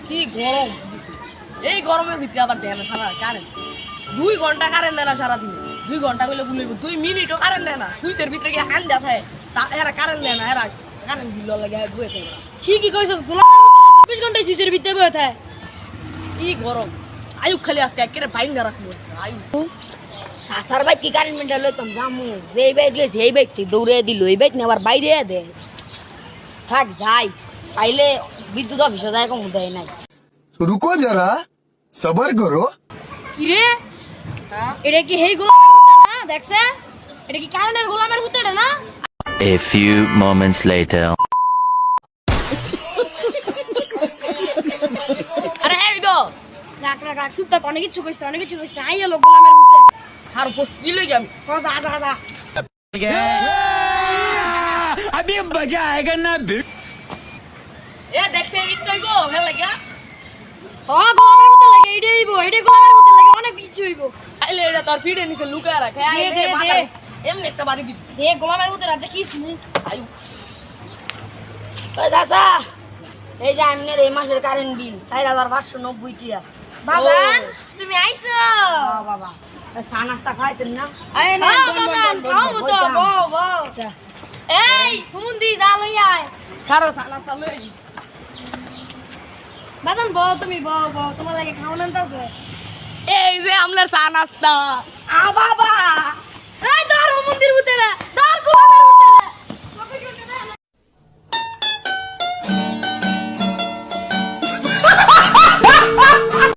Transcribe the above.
কি গরম দিছে এই গরমের ভিতরে আবার দেয় না সারা কারেন্ট 2 ঘন্টা কারেন্ট দেয় না সারাদিনে 2 ঘন্টা কইলে ভুলইব 2 মিনিটও কারেন্ট দেয় না সুইচের ভিতরে গিয়ে হ্যান্ড দেয় থাকে তা এরা কারেন্ট দেয় না এরা কারেন্ট বিল লাগে বয়ে থাকে ঠিকই কইছস গোলামের 24 ঘন্টা সুইচের ভিতরে বসে থাকে কি গরম আয়ু খালি আজকে একেবারে বাইন না রাখবো আয়ু সাসার বাইক কি কারেন্ট মেন্টাল লইতাম জামু যেই বাইক লই সেই বাইক থেকে দৌড়ে দিল এই বাইক নিয়ে আবার বাইরে দে থাক যাই আইলে বিদ্যুৎ অফিসে যায় কম দেয় নাই रुको जरा सबर करो কি রে হ্যাঁ এটা কি হেই গোলামের হুতে না দেখছে এটা কি কারেন্টের গোলামের হুতেটা না A few moments later. আরে হ্যাঁ ইদো রাখ রাখ রাখ চুপ থাক অনেক কিছু কইছ আই এলো গোলামের হুতে আর বসি লই যাম যা যা যা अभी मजा आएगा ना এ দেখছে ইটটাই গো ভালো লাগা হ্যাঁ গোলামের হুতে লাগে এইটাই হইবো এইটাই গোলামের হুতে লাগে অনেক কিছু হইবো আইলে এটা তোর ফিডে নিচে লুকায় রাখে দে। এমনি একটা বাড়ি দিবি দে গোলামের হুতে রাতে কিস নি আয়ু ওই দাদা এই যে আমনের এই মাসের কারেন্ট বিল 4590 টাকা বাজান তুমি আইছো বাবা চা নাস্তা খাইতেন না আয় না বাজান খাও তো বউ বউ এই হুমুন্দি যা লই আয় খারো সানা সালই বাজান বউ তুমি বউ বউ তোমার লাগে খাওয়ান আনতাছে এই যে আমলার চা নাস্তা আ বাবা